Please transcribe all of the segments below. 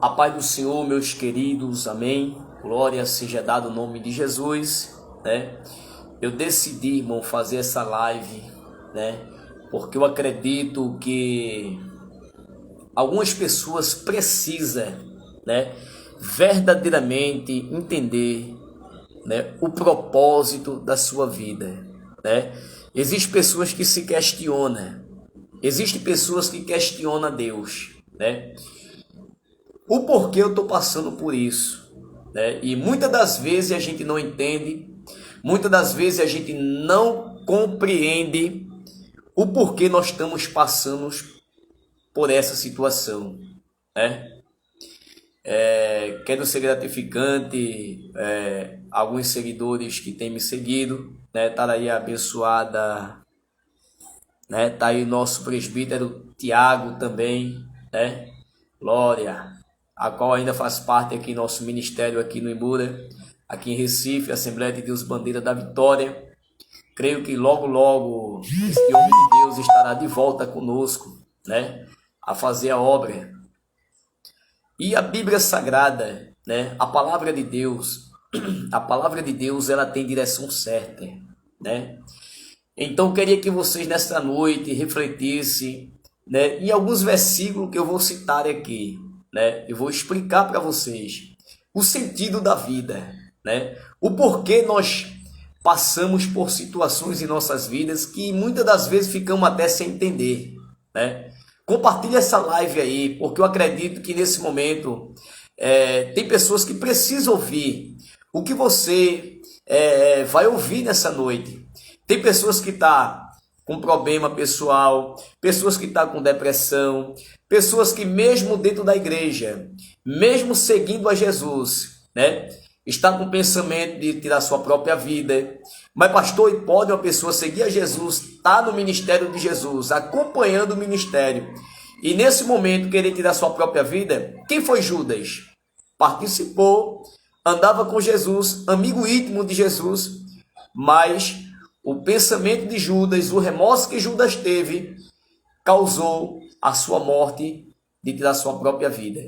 A paz do Senhor, meus queridos, amém. Glória seja dada o nome de Jesus, né? Eu decidi, irmão, fazer essa live, né? Porque eu acredito que algumas pessoas precisam, né, verdadeiramente entender, né, o propósito da sua vida, né? Existem pessoas que se questionam, existem pessoas que questionam Deus, né? O porquê eu estou passando por isso, né? E muitas das vezes a gente não entende, muitas das vezes a gente não compreende o porquê nós estamos passando por essa situação, né? Quero ser gratificante, alguns seguidores que têm me seguido, né? Tá aí abençoada, né? Tá aí o nosso presbítero Tiago também, né? Glória, a qual ainda faz parte aqui nosso ministério aqui no Imura, aqui em Recife, Assembleia de Deus Bandeira da Vitória. Creio que logo, logo, este homem de Deus estará de volta conosco, né? A fazer a obra. E a Bíblia Sagrada, né? A palavra de Deus, ela tem direção certa, né? Então, eu queria que vocês nesta noite refletissem, né, em alguns versículos que eu vou citar aqui, né? Eu vou explicar para vocês o sentido da vida, né? O porquê nós passamos por situações em nossas vidas que muitas das vezes ficamos até sem entender, né? Compartilhe essa live aí, porque eu acredito que nesse momento tem pessoas que precisam ouvir o que você vai ouvir nessa noite. Tem pessoas que estão com problema pessoal, pessoas que estão com depressão, pessoas que mesmo dentro da igreja, mesmo seguindo a Jesus, né, está com pensamento de tirar sua própria vida. Mas pastor, e pode uma pessoa seguir a Jesus, está no ministério de Jesus, acompanhando o ministério, e nesse momento querer tirar sua própria vida? Quem foi Judas? Participou, andava com Jesus, amigo íntimo de Jesus, mas o pensamento de Judas, o remorso que Judas teve, causou a sua morte de tirar sua própria vida.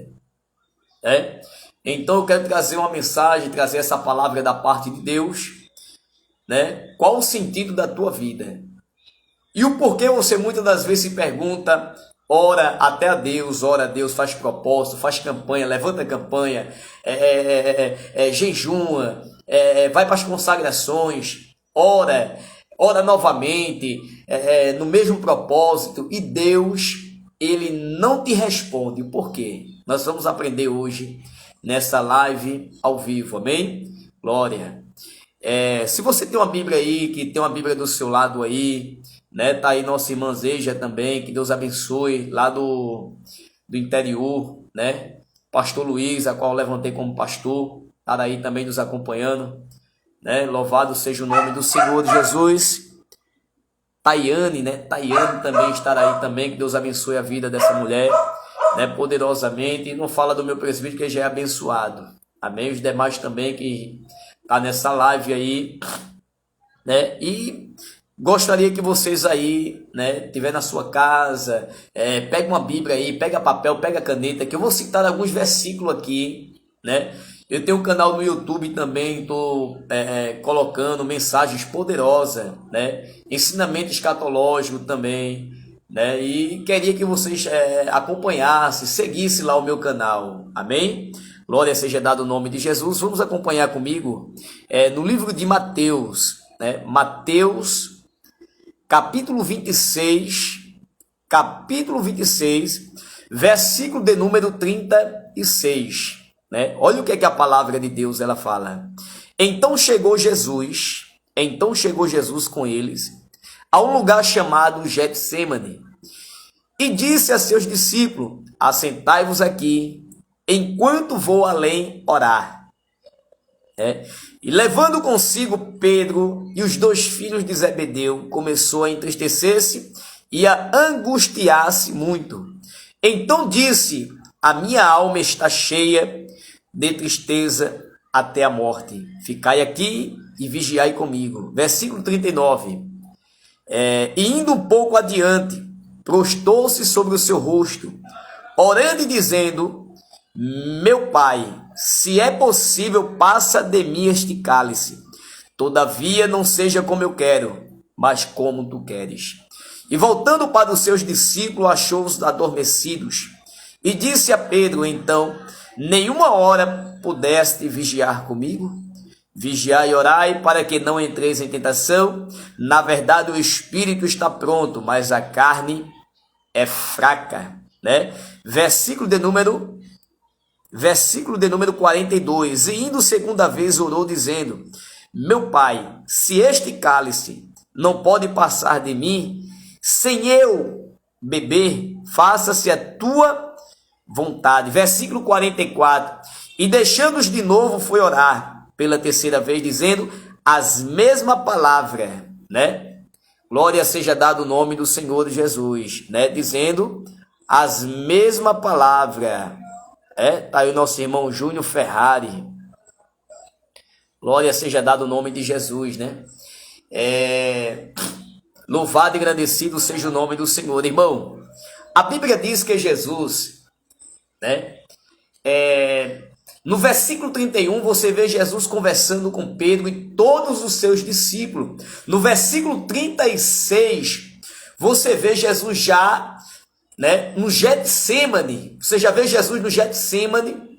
Então eu quero trazer uma mensagem, trazer essa palavra da parte de Deus, né? Qual o sentido da tua vida? E o porquê você muitas das vezes se pergunta, ora até a Deus, faz propósito, faz campanha, levanta campanha, jejuma, vai para as consagrações, ora novamente, no mesmo propósito, e Deus, ele não te responde. Por quê? Nós vamos aprender hoje nessa live ao vivo, amém? Glória. Se você tem uma Bíblia aí, que tem uma Bíblia do seu lado aí, né? Tá aí nossa irmã Zeja também, que Deus abençoe, lá do interior, né? Pastor Luiz, a qual eu levantei como pastor, tá aí também nos acompanhando, né? Louvado seja o nome do Senhor Jesus. Tayane, né? Tayane também estará aí também, que Deus abençoe a vida dessa mulher, né? Poderosamente. E não fala do meu presbítero, que já é abençoado, amém? Os demais também que tá nessa live aí, né? E gostaria que vocês aí, né, tiver na sua casa, pega uma Bíblia aí, pega papel, pega caneta, que eu vou citar alguns versículos aqui, né? Eu tenho um canal no YouTube também, estou colocando mensagens poderosas, né? Ensinamento escatológico também, né? E queria que vocês acompanhassem, seguissem lá o meu canal, amém? Glória seja dado o nome de Jesus. Vamos acompanhar comigo no livro de Mateus, né? Mateus, capítulo 26, versículo de número 36. Né? Olha o que é que a palavra de Deus ela fala. Então chegou Jesus com eles a um lugar chamado Getsêmani e disse a seus discípulos: assentai-vos aqui, enquanto vou além orar. E levando consigo Pedro e os dois filhos de Zebedeu, começou a entristecer-se e a angustiar-se muito. Então disse: a minha alma está cheia de tristeza até a morte. Ficai aqui e vigiai comigo. Versículo 39. E indo um pouco adiante, prostou-se sobre o seu rosto, orando e dizendo: Meu Pai, se é possível, passa de mim este cálice. Todavia não seja como eu quero, mas como tu queres. E voltando para os seus discípulos, achou-os adormecidos. E disse a Pedro, então, nenhuma hora pudeste vigiar comigo? Vigiai e orai para que não entreis em tentação. Na verdade, o espírito está pronto, mas a carne é fraca, né? Versículo de número 42. E indo segunda vez orou dizendo: Meu Pai, se este cálice não pode passar de mim, sem eu beber, faça-se a tua vontade. Versículo 44. E deixando-os de novo, foi orar pela terceira vez, dizendo as mesmas palavras, né? Glória seja dado o nome do Senhor Jesus, né? Dizendo as mesmas palavras. Tá aí o nosso irmão Júnior Ferrari. Glória seja dado o nome de Jesus, né? Louvado e agradecido seja o nome do Senhor. Irmão, a Bíblia diz que Jesus, né? No versículo 31, você vê Jesus conversando com Pedro e todos os seus discípulos. No versículo 36, você vê Jesus já, né, no Getsemane. Você já vê Jesus no Getsemane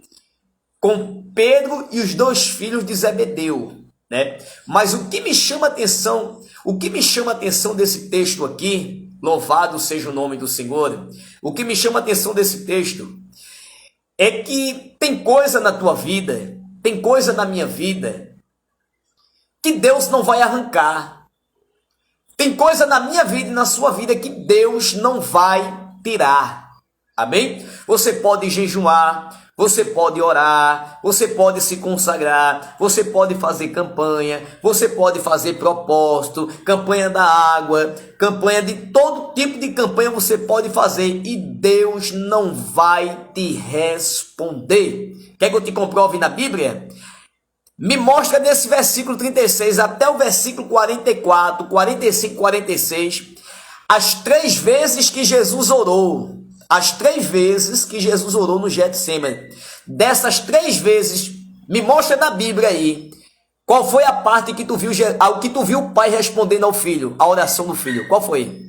com Pedro e os dois filhos de Zebedeu, né? Mas o que me chama a atenção desse texto aqui, louvado seja o nome do Senhor, o que me chama a atenção desse texto é que tem coisa na tua vida, tem coisa na minha vida, que Deus não vai arrancar. Tem coisa na minha vida e na sua vida que Deus não vai tirar. Amém? Você pode jejuar, você pode orar, você pode se consagrar, você pode fazer campanha, você pode fazer propósito, campanha da água, campanha de todo tipo de campanha você pode fazer e Deus não vai te responder. Quer que eu te comprove na Bíblia? Me mostra nesse versículo 36 até o versículo 44, 45, 46, as 3 vezes que Jesus orou. As 3 vezes que Jesus orou no Getsemane. Dessas 3 vezes, me mostra na Bíblia aí, qual foi a parte que tu viu o pai respondendo ao filho, a oração do filho. Qual foi?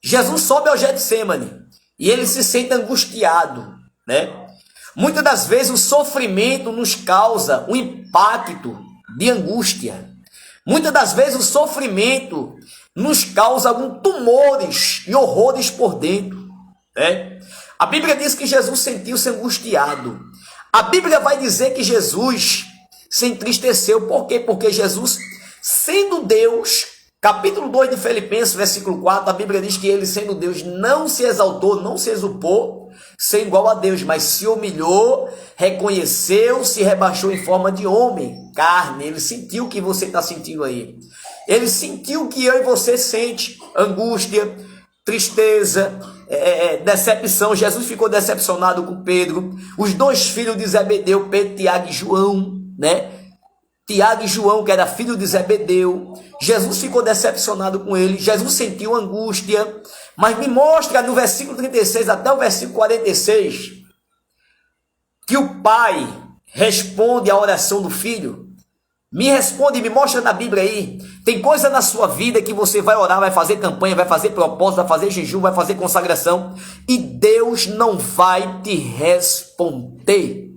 Jesus sobe ao Getsemane e ele se sente angustiado, né? Muitas das vezes o sofrimento nos causa um impacto de angústia. Muitas das vezes o sofrimento nos causa alguns tumores e horrores por dentro, né? A Bíblia diz que Jesus sentiu-se angustiado. A Bíblia vai dizer que Jesus se entristeceu. Por quê? Porque Jesus, sendo Deus, capítulo 2 de Filipenses, versículo 4, a Bíblia diz que ele, sendo Deus, não se exaltou, não se exultou, ser igual a Deus, mas se humilhou, reconheceu, se rebaixou em forma de homem, carne. Ele sentiu o que você está sentindo aí. Ele sentiu o que eu e você sente, angústia, tristeza, decepção. Jesus ficou decepcionado com Pedro, os 2 filhos de Zebedeu, Pedro, Tiago e João, né? Tiago e João, que era filho de Zebedeu. Jesus ficou decepcionado com ele, Jesus sentiu angústia. Mas me mostra no versículo 36 até o versículo 46 que o pai responde à oração do filho. Me responde, me mostra na Bíblia aí. Tem coisa na sua vida que você vai orar, vai fazer campanha, vai fazer propósito, vai fazer jejum, vai fazer consagração e Deus não vai te responder.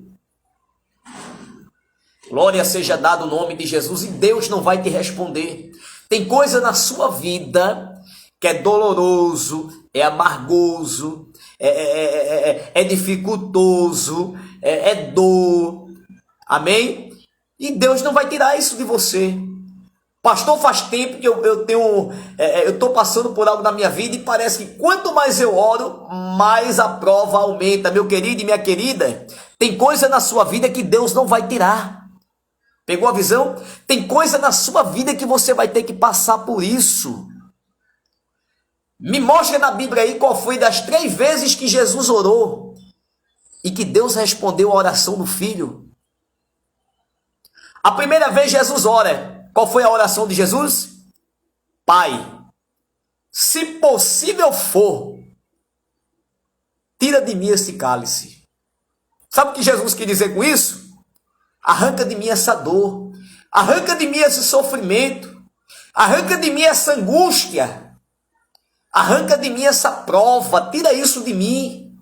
Glória seja dado o nome de Jesus e Deus não vai te responder. Tem coisa na sua vida que é doloroso, é amargoso, é dificultoso, é dor. Amém? E Deus não vai tirar isso de você. Pastor, faz tempo que eu estou passando por algo na minha vida e parece que quanto mais eu oro, mais a prova aumenta. Meu querido e minha querida, tem coisa na sua vida que Deus não vai tirar. Pegou a visão? Tem coisa na sua vida que você vai ter que passar por isso. Me mostra na Bíblia aí qual foi das 3 vezes que Jesus orou e que Deus respondeu a oração do filho. A primeira vez Jesus ora, qual foi a oração de Jesus? Pai, se possível for, tira de mim esse cálice. Sabe o que Jesus quer dizer com isso? Arranca de mim essa dor, arranca de mim esse sofrimento, arranca de mim essa angústia, arranca de mim essa prova, tira isso de mim.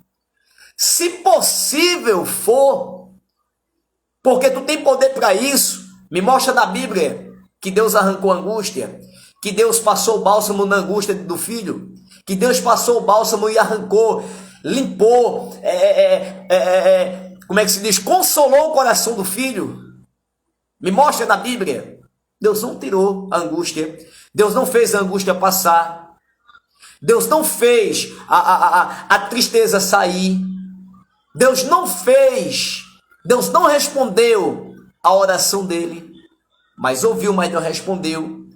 Se possível for, porque tu tem poder para isso. Me mostra na Bíblia que Deus arrancou a angústia, que Deus passou o bálsamo na angústia do filho, que Deus passou o bálsamo e arrancou, limpou, como é que se diz? Consolou o coração do filho. Me mostra na Bíblia. Deus não tirou a angústia. Deus não fez a angústia passar. Deus não fez a tristeza sair. Deus não fez. Deus não respondeu a oração dele. Mas ouviu, mas não respondeu.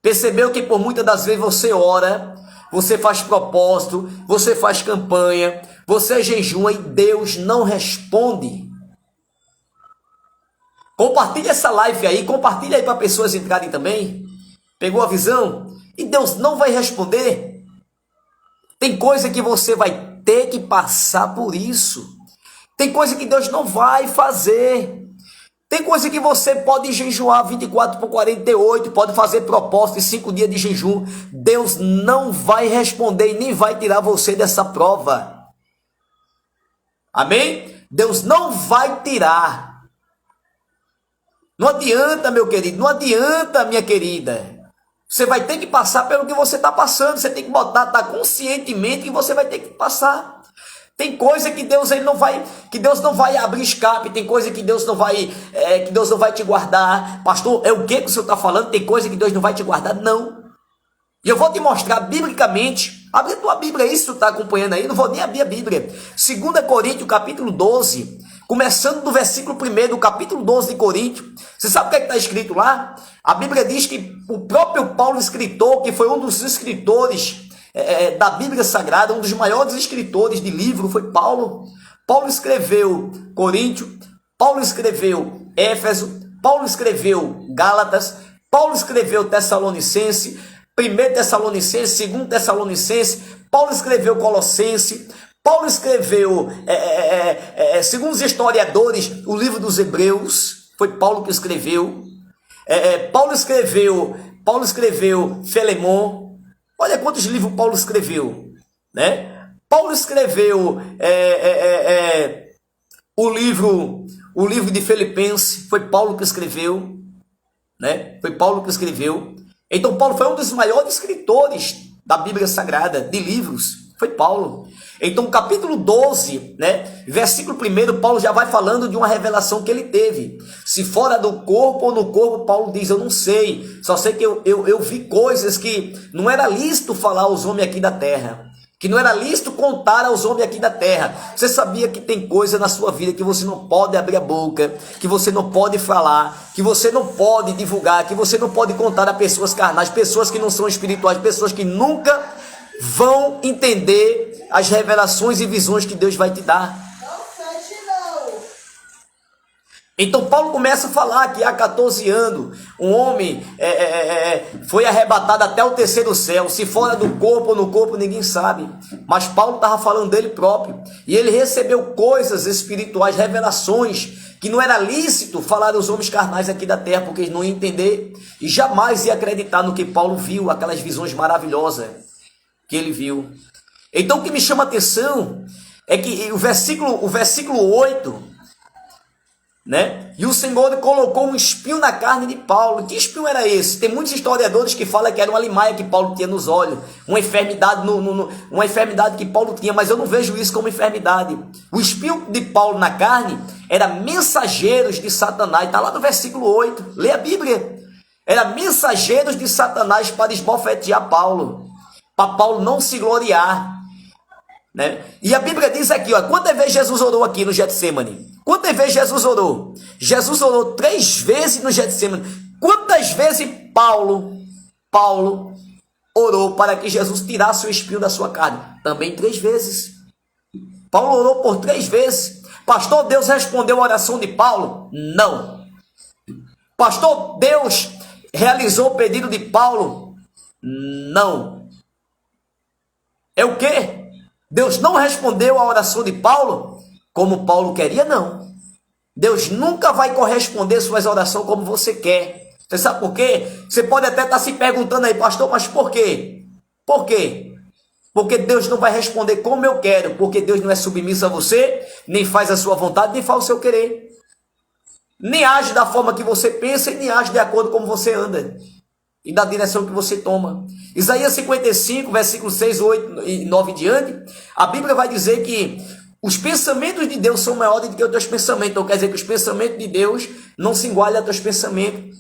Percebeu que por muitas das vezes você ora, você faz propósito, você faz campanha, você jejua e Deus não responde. Compartilha essa live aí, compartilha aí para pessoas entrarem também. Pegou a visão? E Deus não vai responder. Tem coisa que você vai ter que passar por isso. Tem coisa que Deus não vai fazer. Tem coisa que você pode jejuar 24 por 48, pode fazer propósito de 5 dias de jejum. Deus não vai responder e nem vai tirar você dessa prova. Amém? Deus não vai tirar. Não adianta, meu querido, não adianta, minha querida. Você vai ter que passar pelo que você está passando. Você tem que botar, tá conscientemente que você vai ter que passar. Tem coisa que Deus não vai abrir escape. Tem coisa que Deus não vai te guardar. Pastor, é o que o senhor está falando? Tem coisa que Deus não vai te guardar? Não. E eu vou te mostrar biblicamente. Abre a tua Bíblia aí, se tu está acompanhando aí. Não vou nem abrir a Bíblia. 2 Coríntios, capítulo 12. Começando do versículo 1 do capítulo 12 de Coríntios. Você sabe o que está escrito lá? A Bíblia diz que o próprio Paulo, escritor, que foi um dos escritores da Bíblia Sagrada, um dos maiores escritores de livro, foi Paulo. Paulo escreveu Coríntios, Paulo escreveu Éfeso, Paulo escreveu Gálatas, Paulo escreveu Tessalonicense, 1 Tessalonicense, 2 Tessalonicense, Paulo escreveu Colossense, Paulo escreveu, segundo os historiadores, o livro dos Hebreus, foi Paulo que escreveu. Paulo escreveu Filemon. Olha quantos livros Paulo escreveu, né? Paulo escreveu o livro de Filipenses, foi Paulo que escreveu, né? Foi Paulo que escreveu. Então Paulo foi um dos maiores escritores da Bíblia Sagrada, de livros, foi Paulo. Então capítulo 12, né, versículo 1, Paulo já vai falando de uma revelação que ele teve. Se fora do corpo ou no corpo, Paulo diz, eu não sei. Só sei que eu vi coisas que não era lícito falar aos homens aqui da terra. Que não era lícito contar aos homens aqui da terra. Você sabia que tem coisa na sua vida que você não pode abrir a boca, que você não pode falar, que você não pode divulgar, que você não pode contar a pessoas carnais, pessoas que não são espirituais, pessoas que nunca vão entender as revelações e visões que Deus vai te dar. Então Paulo começa a falar que há 14 anos um homem foi arrebatado até o 3º céu. Se fora do corpo ou no corpo ninguém sabe. Mas Paulo estava falando dele próprio. E ele recebeu coisas espirituais, revelações, que não era lícito falar aos homens carnais aqui da terra, porque eles não iam entender e jamais iam acreditar no que Paulo viu, aquelas visões maravilhosas que ele viu. Então o que me chama a atenção é que o versículo 8, né? E o Senhor colocou um espinho na carne de Paulo. Que espinho era esse? Tem muitos historiadores que falam que era uma limaia que Paulo tinha nos olhos, uma enfermidade, uma enfermidade que Paulo tinha, mas eu não vejo isso como enfermidade. O espinho de Paulo na carne era mensageiros de Satanás. Está lá no versículo 8, lê a Bíblia. Era mensageiros de Satanás para esbofetear Paulo, para Paulo não se gloriar, né? E a Bíblia diz aqui, ó, quantas vezes Jesus orou aqui no Getsemane? Quantas vezes Jesus orou? Jesus orou 3 vezes no Getsemane. Quantas vezes Paulo orou para que Jesus tirasse o espinho da sua carne? Também 3 vezes. Paulo orou por 3 vezes. Pastor, Deus respondeu a oração de Paulo? Não. Pastor, Deus realizou o pedido de Paulo? Não. É o quê? Deus não respondeu a oração de Paulo? como Paulo queria, não. Deus nunca vai corresponder suas orações como você quer. Você sabe por quê? Você pode até estar se perguntando aí, pastor, mas por quê? Por quê? Porque Deus não vai responder como eu quero, porque Deus não é submisso a você, nem faz a sua vontade, nem faz o seu querer. Nem age da forma que você pensa e nem age de acordo com como você anda e da direção que você toma. Isaías 55, versículo 6, 8 e 9 em diante, a Bíblia vai dizer que os pensamentos de Deus são maiores do que os teus pensamentos. Então quer dizer que os pensamentos de Deus não se igualam aos teus pensamentos.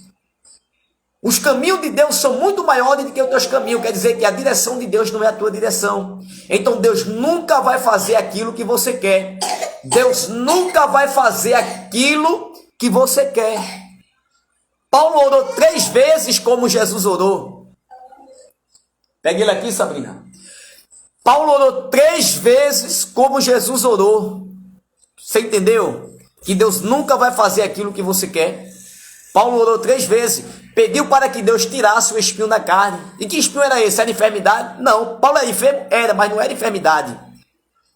Os caminhos de Deus são muito maiores do que os teus caminhos. Quer dizer que a direção de Deus não é a tua direção. Então Deus nunca vai fazer aquilo que você quer. Deus nunca vai fazer aquilo que você quer. Paulo orou 3 vezes como Jesus orou. Pega ele aqui, Sabrina. Paulo orou 3 vezes como Jesus orou. Você entendeu? Que Deus nunca vai fazer aquilo que você quer. Paulo orou 3 vezes. Pediu para que Deus tirasse o espinho da carne. E que espinho era esse? Era enfermidade? Não. Paulo era enfermo? Era, mas não era enfermidade.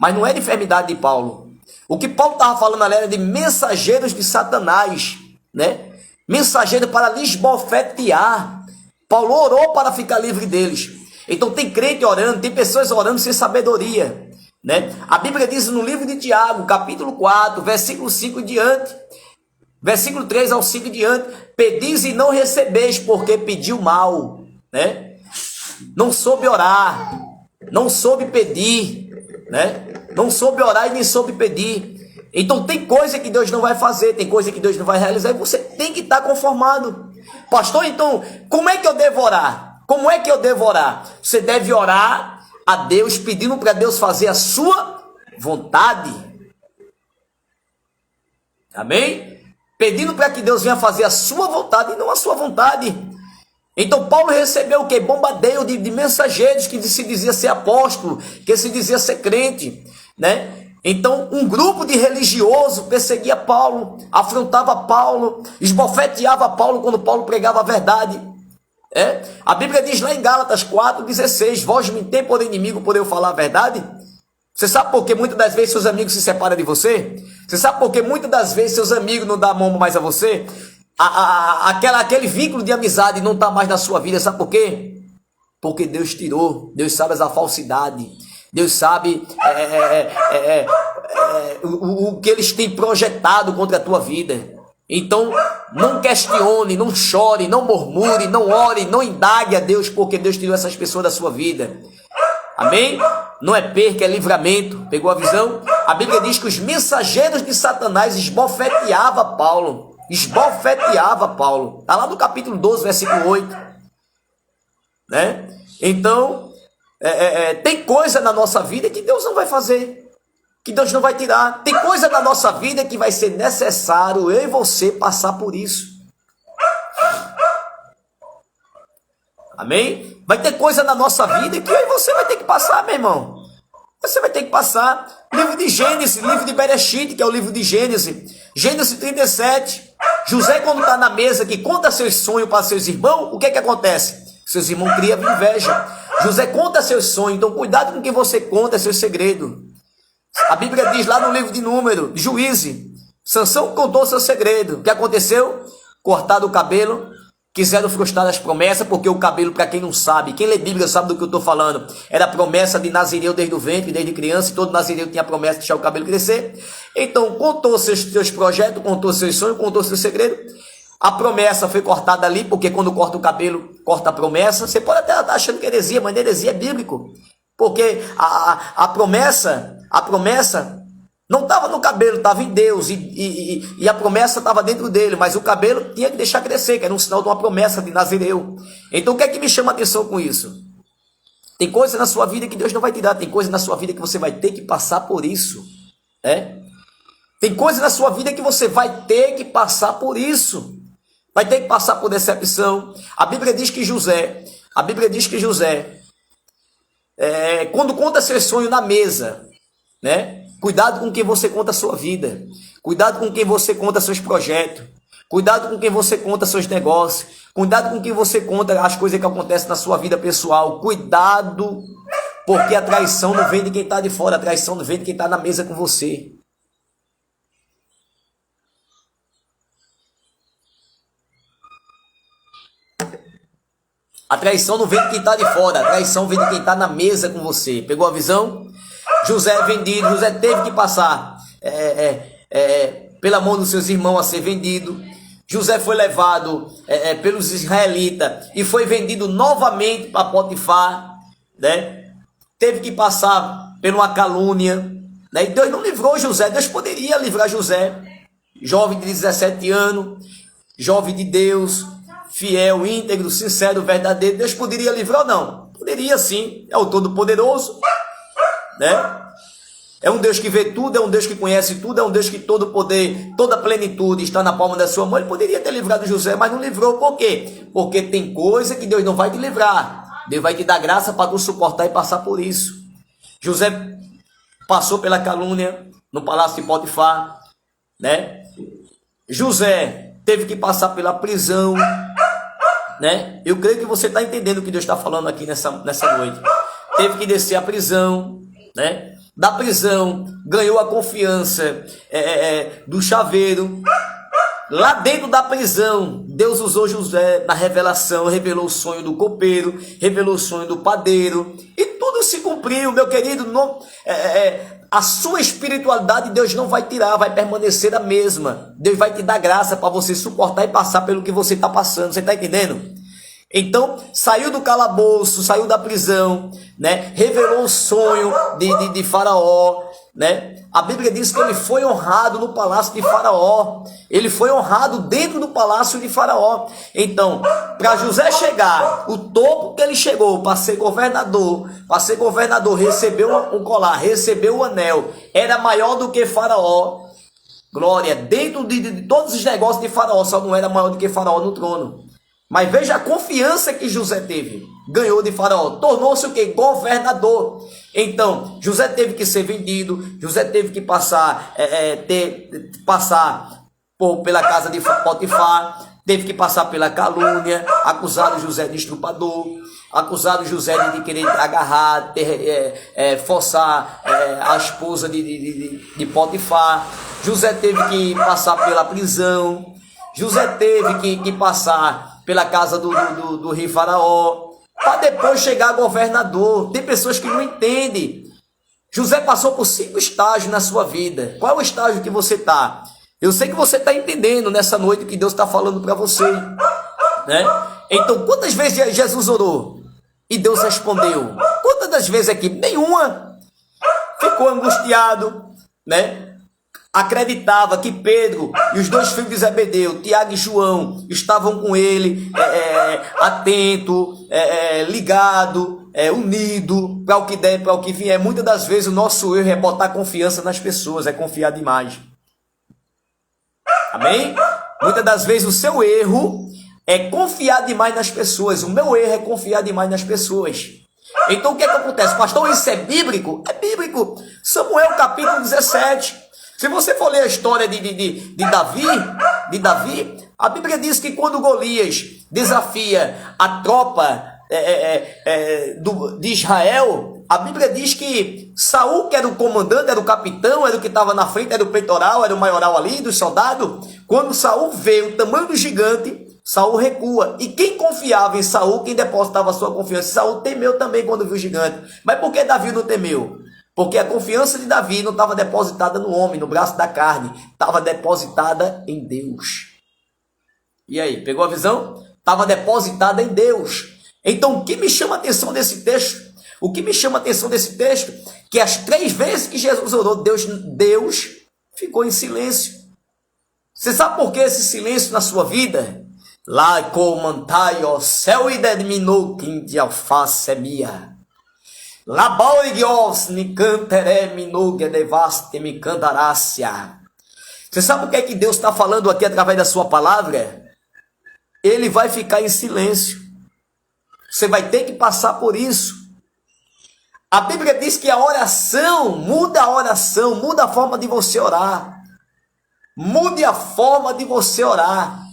Mas não era enfermidade de Paulo. O que Paulo estava falando ali era de mensageiros de Satanás, né? Mensageiro para lhes bofetear. Paulo orou para ficar livre deles. Então tem crente orando, tem pessoas orando sem sabedoria, né? A Bíblia diz no livro de Tiago, capítulo 4, versículo 5 em diante, versículo 3 ao 5 em diante, pedis e não recebeis, porque pediu mal, né? Não soube orar, não soube pedir, né? Não soube orar e nem soube pedir. Então tem coisa que Deus não vai fazer, tem coisa que Deus não vai realizar, e você tem que estar conformado. Pastor, então, como é que eu devo orar? Como é que eu devo orar? Você deve orar a Deus, pedindo para Deus fazer a sua vontade. Amém? Pedindo para que Deus venha fazer a sua vontade e não a sua vontade. Então Paulo recebeu o quê? Bombardeio de mensageiros que se dizia ser apóstolo, que se dizia ser crente, né? Então um grupo de religiosos perseguia Paulo, afrontava Paulo, esbofeteava Paulo quando Paulo pregava a verdade. A Bíblia diz lá em Gálatas 4,16, vós me tem por inimigo por eu falar a verdade? Você sabe por que muitas das vezes seus amigos se separam de você? Você sabe por que muitas das vezes seus amigos não dão a mão mais a você? Aquele vínculo de amizade não está mais na sua vida, sabe por quê? Porque Deus tirou, Deus sabe a falsidade, Deus sabe o que eles têm projetado contra a tua vida. Então, não questione, não chore, não murmure, não ore, não indague a Deus, porque Deus tirou essas pessoas da sua vida. Amém? Não é perca, é livramento. Pegou a visão? A Bíblia diz que os mensageiros de Satanás esbofeteavam Paulo. Esbofeteava Paulo. Está lá no capítulo 12, versículo 8. Né? Então, tem coisa na nossa vida que Deus não vai fazer, que Deus não vai tirar. Tem coisa na nossa vida que vai ser necessário eu e você passar por isso. Amém? Vai ter coisa na nossa vida que eu e você vai ter que passar, meu irmão. Você vai ter que passar. Livro de Gênesis, livro de Bereshit, que é o livro de Gênesis. Gênesis 37. José, quando está na mesa, que conta seus sonhos para seus irmãos, o que é que acontece? Seus irmãos criam inveja. José conta seus sonhos, então cuidado com o que você conta, seu segredo. A Bíblia diz lá no livro de Número, Juízes, Sansão contou seu segredo. O que aconteceu? Cortado o cabelo, quiseram frustrar as promessas, porque o cabelo, para quem não sabe, quem lê Bíblia sabe do que eu estou falando, era a promessa de Nazireu desde o ventre, desde criança, e todo Nazireu tinha a promessa de deixar o cabelo crescer. Então, contou seus projetos, contou seus sonhos, contou seu segredo. A promessa foi cortada ali, porque quando corta o cabelo, corta a promessa. Você pode até estar achando que é heresia, mas heresia é bíblico. Porque a promessa não estava no cabelo, estava em Deus, e a promessa estava dentro dele, mas o cabelo tinha que deixar crescer, que era um sinal de uma promessa de Nazireu. Então o que é que me chama a atenção com isso? Tem coisa na sua vida que Deus não vai te dar, tem coisa na sua vida que você vai ter que passar por isso. Tem coisa na sua vida que você vai ter que passar por isso. Vai ter que passar por decepção. A Bíblia diz que José, quando conta seu sonho na mesa, né? Cuidado com quem você conta a sua vida. Cuidado com quem você conta seus projetos. Cuidado com quem você conta seus negócios. Cuidado com quem você conta as coisas que acontecem na sua vida pessoal. Cuidado, porque a traição não vem de quem está de fora. A traição não vem de quem está na mesa com você. A traição não vem de quem está de fora, a traição vem de quem está na mesa com você. Pegou a visão? José é vendido, José teve que passar pela mão dos seus irmãos a ser vendido. José foi levado pelos israelitas e foi vendido novamente para Potifar, né? Teve que passar por uma calúnia, né? E Deus não livrou José. Deus poderia livrar José, jovem de 17 anos, jovem de Deus, fiel, íntegro, sincero, verdadeiro. Deus poderia livrar ou não? Poderia sim, é o Todo-Poderoso, né? É um Deus que vê tudo, é um Deus que conhece tudo, é um Deus que todo poder, toda plenitude está na palma da sua mão. Ele poderia ter livrado José, mas não livrou. Por quê? Porque tem coisa que Deus não vai te livrar. Deus vai te dar graça para tu suportar e passar por isso. José passou pela calúnia no palácio de Potifar, né? José teve que passar pela prisão, né? Eu creio que você está entendendo o que Deus está falando aqui nessa noite. Teve que descer a prisão, né? Da prisão, ganhou a confiança do chaveiro. Lá dentro da prisão, Deus usou José na revelação, revelou o sonho do copeiro, revelou o sonho do padeiro, e tudo se cumpriu, meu querido. Não, a sua espiritualidade Deus não vai tirar, vai permanecer a mesma. Deus vai te dar graça para você suportar e passar pelo que você está passando, você está entendendo? Então, saiu do calabouço, saiu da prisão, né? Revelou o sonho de Faraó, né? A Bíblia diz que ele foi honrado no palácio de Faraó. Ele foi honrado dentro do palácio de Faraó. Então, para José chegar, o topo que ele chegou para ser governador, recebeu um colar, recebeu o anel, era maior do que Faraó. Glória, dentro de todos os negócios de Faraó, só não era maior do que Faraó no trono. Mas veja a confiança que José teve. Ganhou de Faraó. Tornou-se o quê? Governador. Então, José teve que ser vendido. José teve que passar pela casa de Potifar. Teve que passar pela calúnia. Acusado José de estrupador. Acusado José de querer agarrar, forçar a esposa de Potifar. José teve que passar pela prisão. José teve que passar pela casa do rei Faraó, para depois chegar governador. Tem pessoas que não entendem. José passou por 5 estágios na sua vida. Qual é o estágio que você está? Eu sei que você está entendendo nessa noite o que Deus está falando para você, né? Então, quantas vezes Jesus orou e Deus respondeu? Quantas das vezes aqui? Nenhuma. Ficou angustiado, né? Acreditava que Pedro e os 2 filhos de Zebedeu, Tiago e João, estavam com ele, atento, ligado, unido, para o que der, para o que vier. Muitas das vezes o nosso erro é botar confiança nas pessoas, é confiar demais. Amém? Muitas das vezes o seu erro é confiar demais nas pessoas. O meu erro é confiar demais nas pessoas. Então o que é que acontece? Pastor, isso é bíblico? É bíblico. Samuel capítulo 17. Se você for ler a história de Davi, a Bíblia diz que quando Golias desafia a tropa de Israel, a Bíblia diz que Saul, que era o comandante, era o capitão, era o que estava na frente, era o peitoral, era o maioral ali dos soldados. Quando Saul vê o tamanho do gigante, Saul recua. E quem confiava em Saul, quem depositava a sua confiança, Saul temeu também quando viu o gigante. Mas por que Davi não temeu? Porque a confiança de Davi não estava depositada no homem, no braço da carne. Estava depositada em Deus. E aí, pegou a visão? Estava depositada em Deus. Então, o que me chama a atenção desse texto? O que me chama a atenção desse texto? Que as 3 vezes que Jesus orou, Deus ficou em silêncio. Você sabe por que esse silêncio na sua vida? Lá comantaio, céu e determinou quem de alface é minha. Você sabe o que é que Deus está falando aqui através da sua palavra? Ele vai ficar em silêncio. Você vai ter que passar por isso. A Bíblia diz que a oração, muda a forma de você orar. Mude a forma de você orar,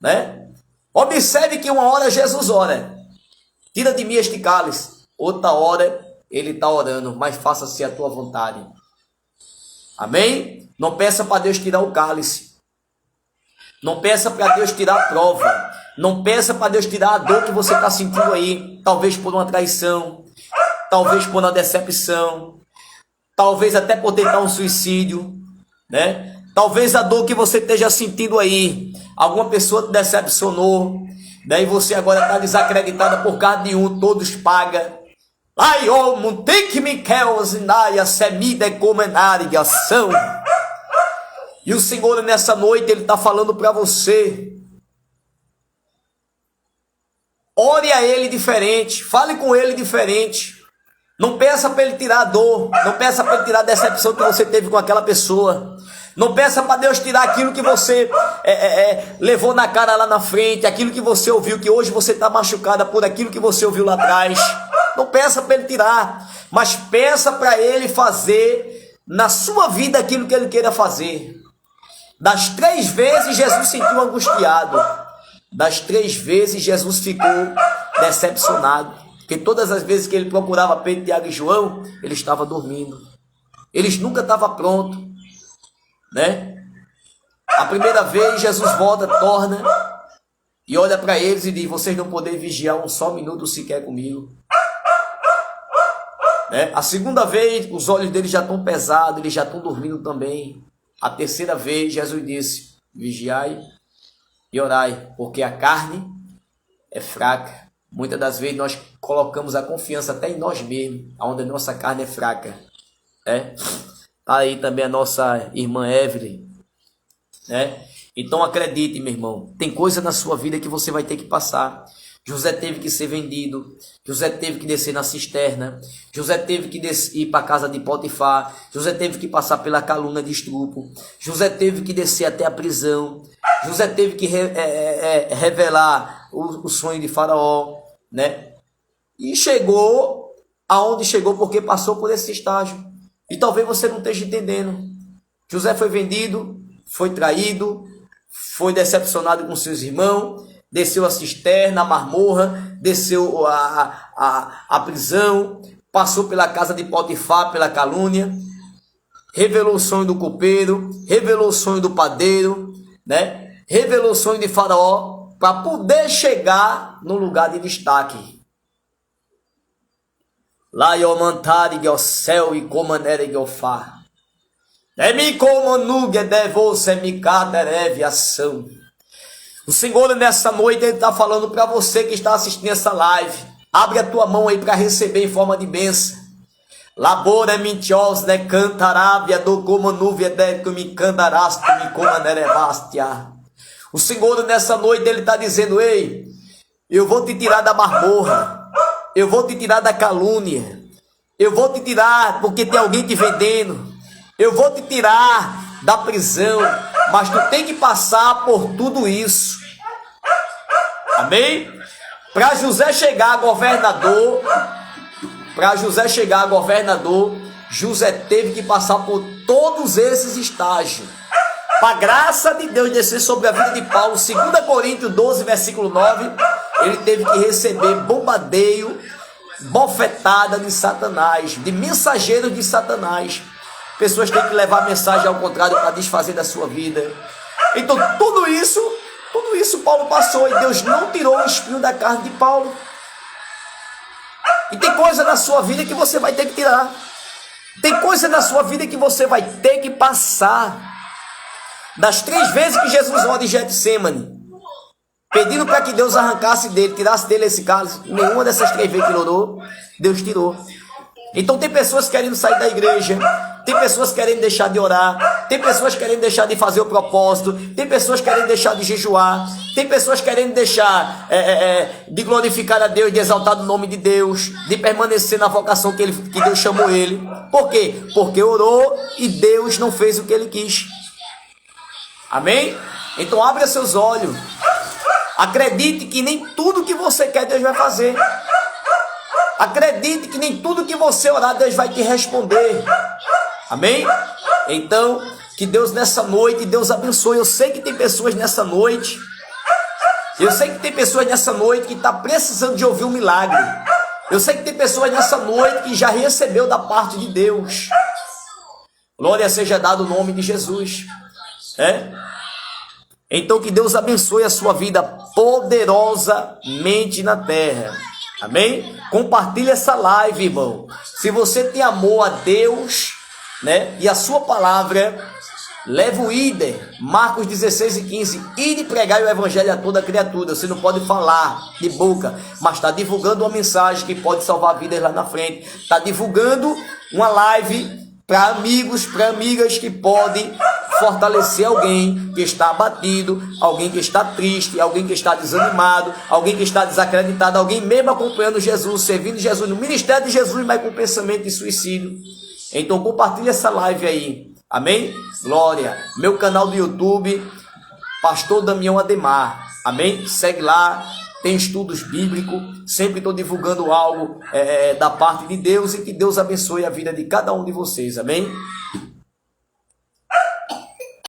né? Observe que uma hora Jesus ora. Tira de mim este cálice. Outra hora ele está orando, mas faça-se a tua vontade. Amém? Não peça para Deus tirar o cálice. Não peça para Deus tirar a prova. Não peça para Deus tirar a dor que você está sentindo aí. Talvez por uma traição, talvez por uma decepção, talvez até por tentar um suicídio, né? Talvez a dor que você esteja sentindo aí, alguma pessoa te decepcionou, daí você agora está desacreditada por causa de um, todos pagam. Ai, oh, Montique Miquel, Zinaia, Semida e Comenarigação. E o Senhor nessa noite, Ele está falando para você. Ore a Ele diferente, fale com Ele diferente. Não peça para Ele tirar a dor, não peça para Ele tirar a decepção que você teve com aquela pessoa. Não peça para Deus tirar aquilo que você levou na cara lá na frente, aquilo que você ouviu, que hoje você está machucada por aquilo que você ouviu lá atrás. Não peça para Ele tirar, mas peça para Ele fazer na sua vida aquilo que Ele queira fazer. Das 3 vezes Jesus se sentiu angustiado. Das 3 vezes Jesus ficou decepcionado. Porque todas as vezes que ele procurava Pedro, Tiago e João, ele estava dormindo. Eles nunca estavam prontos, né? A primeira vez Jesus volta, torna e olha para eles e diz: vocês não podem vigiar um só minuto sequer comigo, né? A segunda vez os olhos deles já estão pesados, eles já estão dormindo também. A terceira vez Jesus disse: vigiai e orai, porque a carne é fraca. Muitas das vezes nós colocamos a confiança até em nós mesmos, onde a nossa carne é fraca, né? Tá aí também a nossa irmã Evelyn, né? Então acredite, meu irmão, tem coisa na sua vida que você vai ter que passar. José teve que ser vendido, José teve que descer na cisterna, José teve que ir para a casa de Potifar, José teve que passar pela calúnia de estupro, José teve que descer até a prisão, José teve que revelar o sonho de Faraó, né? E chegou aonde chegou porque passou por esse estágio. E talvez você não esteja entendendo. José foi vendido, foi traído, foi decepcionado com seus irmãos, desceu a cisterna, a masmorra, desceu a prisão, passou pela casa de Potifar, pela calúnia, revelou o sonho do copeiro, revelou o sonho do padeiro, né? Revelou o sonho de Faraó, para poder chegar no lugar de destaque. Lá yomantari que é o céu e comanere que é o far. Demi comanugue devo semicadereve ação. O Senhor nessa noite Ele está falando para você que está assistindo essa live. Abre a tua mão aí para receber em forma de bênção. Labora mentios ne cantarávia do comanuvia de que me cantarás que me comanerevastia. O Senhor nessa noite Ele está dizendo: ei, eu vou te tirar da masmorra, eu vou te tirar da calúnia, eu vou te tirar porque tem alguém te vendendo, eu vou te tirar da prisão, mas tu tem que passar por tudo isso. Amém? Para José chegar a governador, José teve que passar por todos esses estágios. Para a graça de Deus descer sobre a vida de Paulo, 2 Coríntios 12, versículo 9, ele teve que receber bombardeio, bofetada de Satanás, de mensageiros de Satanás. Pessoas têm que levar a mensagem ao contrário para desfazer da sua vida. Então tudo isso Paulo passou e Deus não tirou o espinho da carne de Paulo. E tem coisa na sua vida que você vai ter que tirar. Tem coisa na sua vida que você vai ter que passar. Das 3 vezes que Jesus ora em Getsemane, pedindo para que Deus arrancasse dele, tirasse dele esse cálice, nenhuma dessas 3 vezes que ele orou, Deus tirou. Então tem pessoas querendo sair da igreja, tem pessoas querendo deixar de orar, tem pessoas querendo deixar de fazer o propósito, tem pessoas querendo deixar de jejuar, tem pessoas querendo deixar de glorificar a Deus, de exaltar o nome de Deus, de permanecer na vocação que Deus chamou ele. Por quê? Porque orou e Deus não fez o que ele quis. Amém? Então abra seus olhos. Acredite que nem tudo que você quer Deus vai fazer. Acredite que nem tudo que você orar Deus vai te responder. Amém? Então, que Deus nessa noite, Deus abençoe. Eu sei que tem pessoas nessa noite. Eu sei que tem pessoas nessa noite que estão precisando de ouvir um milagre. Eu sei que tem pessoas nessa noite que já recebeu da parte de Deus. Glória seja dada o nome de Jesus. Então que Deus abençoe a sua vida poderosamente na terra. Amém? Compartilhe essa live, irmão. Se você tem amor a Deus, né, e a sua palavra, leva o líder, Marcos 16:15, ide pregar o evangelho a toda criatura. Você não pode falar de boca, mas está divulgando uma mensagem que pode salvar vidas lá na frente. Está divulgando uma live para amigos, para amigas que podem fortalecer alguém que está abatido, alguém que está triste, alguém que está desanimado, alguém que está desacreditado, alguém mesmo acompanhando Jesus, servindo Jesus, no ministério de Jesus, mas com pensamento de suicídio. Então compartilhe essa live aí. Amém? Glória. Meu canal do YouTube, Pastor Damião Ademar. Amém? Segue lá. Tem estudos bíblicos. Sempre estou divulgando algo da parte de Deus. E que Deus abençoe a vida de cada um de vocês. Amém?